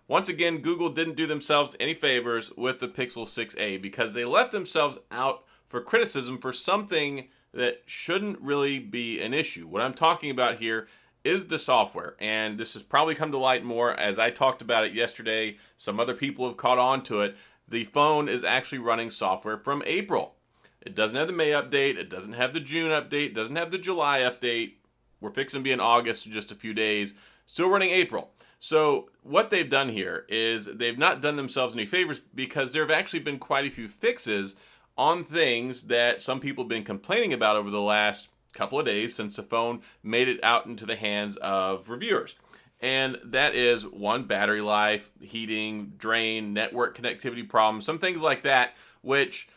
Once again, Google didn't do themselves any favors with the Pixel 6a because they left themselves out for criticism for something that shouldn't really be an issue. What I'm talking about here is the software, and this has probably come to light more as I talked about it yesterday. Some other people have caught on to it. The phone is actually running software from April. It doesn't have the May update, it doesn't have the June update, it doesn't have the July update. We're fixing to be in August in just a few days. Still running April. So what they've done here is they've not done themselves any favors because there have actually been quite a few fixes on things that some people have been complaining about over the last couple of days since the phone made it out into the hands of reviewers. And that is one, battery life, heating, drain, network connectivity problems, some things like that, which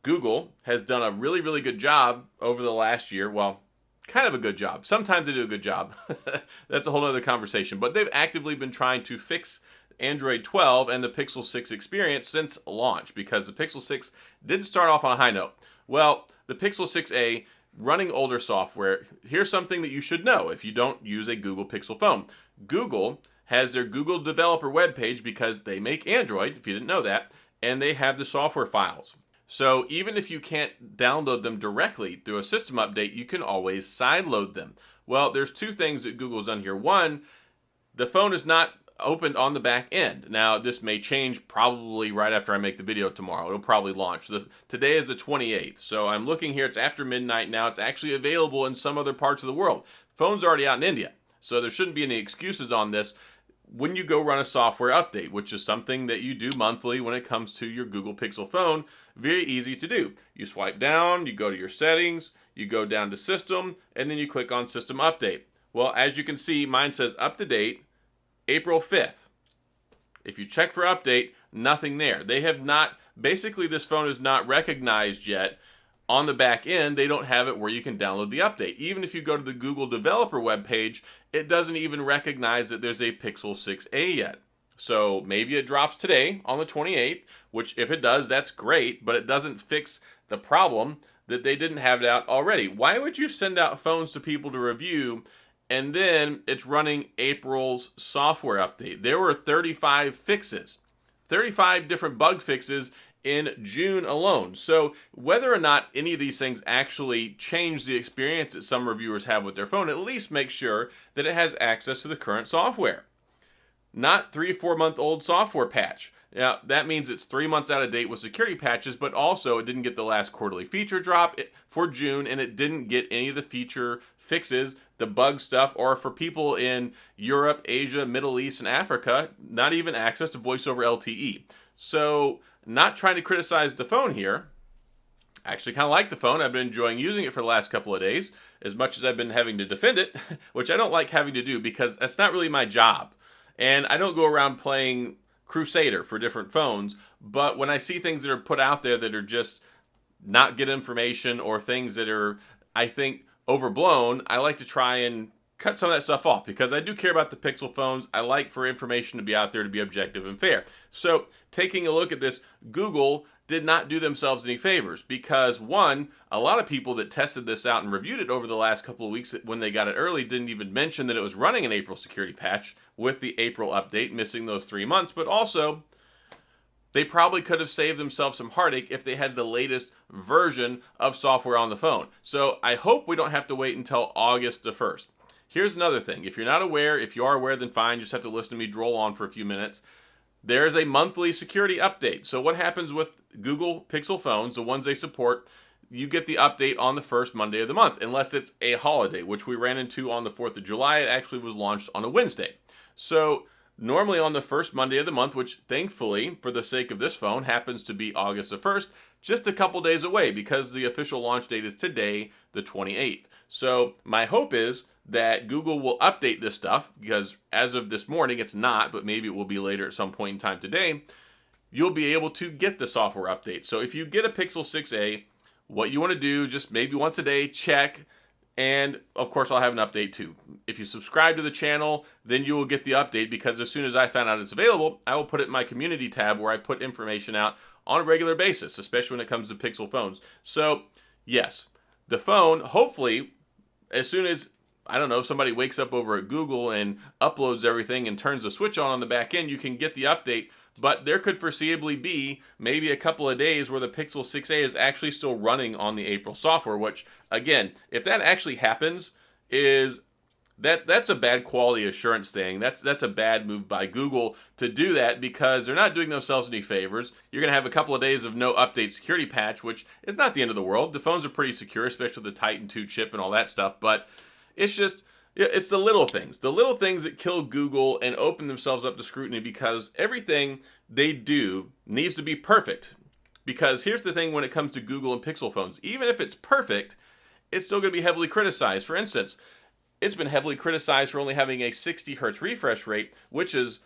Google has done a really, really good job over the last year. Well, kind of a good job. Sometimes they do a good job. That's a whole other conversation. But they've actively been trying to fix Android 12 and the Pixel 6 experience since launch because the Pixel 6 didn't start off on a high note. Well, the Pixel 6a running older software, here's something that you should know if you don't use a Google Pixel phone. Google has their Google developer webpage because they make Android, if you didn't know that, and they have the software files. So even if you can't download them directly through a system update, you can always sideload them. Well, there's two things that Google's done here. One, the phone is not opened on the back end. Now, this may change probably right after I make the video tomorrow. It'll probably launch. Today is the 28th, so I'm looking here. It's after midnight now. It's actually available in some other parts of the world. Phone's already out in India, so there shouldn't be any excuses on this. When you go run a software update, which is something that you do monthly when it comes to your Google Pixel phone, very easy to do. You swipe down, you go to your settings, you go down to system, and then you click on system update. Well, as you can see, mine says up to date, April 5th. If you check for update, nothing there. They have not, basically this phone is not recognized yet. On the back end, they don't have it where you can download the update. Even if you go to the Google developer webpage, it doesn't even recognize that there's a Pixel 6a yet. So maybe it drops today on the 28th, which if it does, that's great, but it doesn't fix the problem that they didn't have it out already. Why would you send out phones to people to review and then it's running April's software update? There were 35 fixes, 35 different bug fixes in June alone. So whether or not any of these things actually change the experience that some reviewers have with their phone, at least make sure that it has access to the current software. Not 3 or 4 month old software patch. Now, that means it's 3 months out of date with security patches, but also it didn't get the last quarterly feature drop for June, and it didn't get any of the feature fixes, the bug stuff, or for people in Europe, Asia, Middle East, and Africa, not even access to voice over LTE. So, not trying to criticize the phone here. I actually kind of like the phone. I've been enjoying using it for the last couple of days, as much as I've been having to defend it, which I don't like having to do because that's not really my job. And I don't go around playing Crusader for different phones, but when I see things that are put out there that are just not good information or things that are, I think, overblown, I like to try and cut some of that stuff off because I do care about the Pixel phones. I like for information to be out there to be objective and fair. So taking a look at this, Google did not do themselves any favors because one, a lot of people that tested this out and reviewed it over the last couple of weeks when they got it early didn't even mention that it was running an April security patch with the April update, missing those 3 months, but also they probably could have saved themselves some heartache if they had the latest version of software on the phone. So I hope we don't have to wait until August the 1st. Here's another thing. If you're not aware, if you are aware, then fine. You just have to listen to me droll on for a few minutes. There is a monthly security update. So what happens with Google Pixel phones, the ones they support, you get the update on the first Monday of the month, unless it's a holiday, which we ran into on the 4th of July. It actually was launched on a Wednesday. So normally on the first Monday of the month, which thankfully, for the sake of this phone, happens to be August the 1st, just a couple days away because the official launch date is today, the 28th. So my hope is that Google will update this stuff because as of this morning, it's not, but maybe it will be later at some point in time today. You'll be able to get the software update. So if you get a Pixel 6a, what you want to do, just maybe once a day, check. And of course, I'll have an update too. If you subscribe to the channel, then you will get the update because as soon as I found out it's available, I will put it in my community tab where I put information out on a regular basis, especially when it comes to Pixel phones. So yes, the phone, hopefully, as soon as I don't know, somebody wakes up over at Google and uploads everything and turns the switch on the back end, you can get the update. But there could foreseeably be maybe a couple of days where the Pixel 6a is actually still running on the April software, which, again, if that actually happens, that's a bad quality assurance thing. That's a bad move by Google to do that, because they're not doing themselves any favors. You're going to have a couple of days of no update security patch, which is not the end of the world. The phones are pretty secure, especially with the Titan 2 chip and all that stuff, but it's just... it's the little things that kill Google and open themselves up to scrutiny, because everything they do needs to be perfect. Because here's the thing when it comes to Google and Pixel phones, even if it's perfect, it's still going to be heavily criticized. For instance, it's been heavily criticized for only having a 60 hertz refresh rate, which is,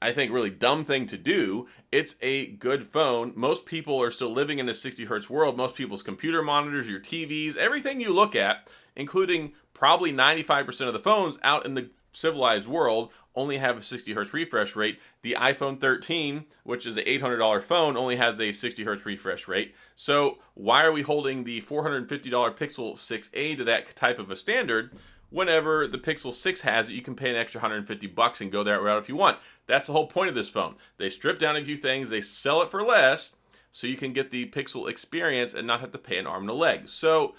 I think, a really dumb thing to do. It's a good phone. Most people are still living in a 60 hertz world. Most people's computer monitors, your TVs, everything you look at, including probably 95% of the phones out in the civilized world, only have a 60 hertz refresh rate. The iPhone 13, which is an $800 phone, only has a 60 hertz refresh rate. So why are we holding the $450 Pixel 6a to that type of a standard? Whenever the Pixel 6 has it, you can pay an extra $150 and go that route if you want. That's the whole point of this phone. They strip down a few things, they sell it for less, so you can get the Pixel experience and not have to pay an arm and a leg. So,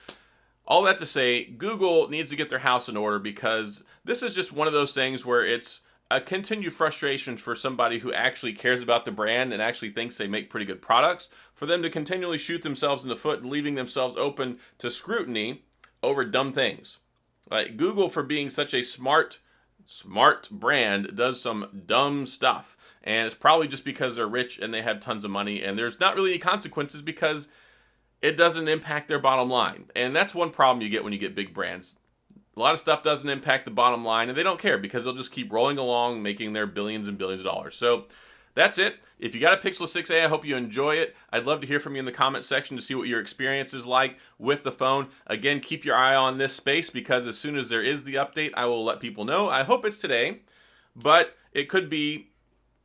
all that to say, Google needs to get their house in order, because this is just one of those things where it's a continued frustration for somebody who actually cares about the brand and actually thinks they make pretty good products, for them to continually shoot themselves in the foot and leaving themselves open to scrutiny over dumb things. Like Google, for being such a smart brand, does some dumb stuff. And it's probably just because they're rich and they have tons of money, and there's not really any consequences because it doesn't impact their bottom line. And that's one problem you get when you get big brands. A lot of stuff doesn't impact the bottom line, and they don't care because they'll just keep rolling along, making their billions and billions of dollars. So that's it. If you got a Pixel 6a, I hope you enjoy it. I'd love to hear from you in the comment section to see what your experience is like with the phone. Again, keep your eye on this space, because as soon as there is the update, I will let people know. I hope it's today, but it could be,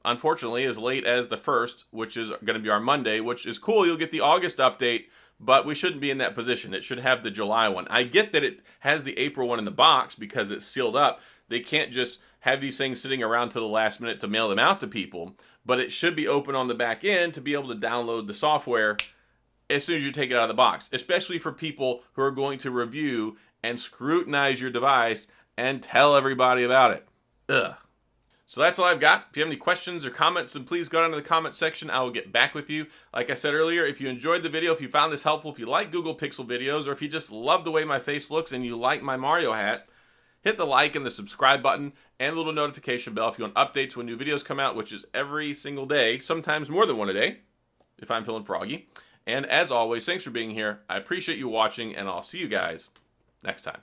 unfortunately, as late as the 1st, which is going to be our Monday, which is cool. You'll get the August update, but we shouldn't be in that position. It should have the July one. I get that it has the April one in the box because it's sealed up. They can't just have these things sitting around to the last minute to mail them out to people, but it should be open on the back end to be able to download the software as soon as you take it out of the box, especially for people who are going to review and scrutinize your device and tell everybody about it. Ugh. So that's all I've got. If you have any questions or comments, then please go down to the comment section. I will get back with you. Like I said earlier, if you enjoyed the video, if you found this helpful, if you like Google Pixel videos, or if you just love the way my face looks and you like my Mario hat, hit the like and the subscribe button and the little notification bell if you want updates when new videos come out, which is every single day, sometimes more than one a day, if I'm feeling froggy. And as always, thanks for being here. I appreciate you watching, and I'll see you guys next time.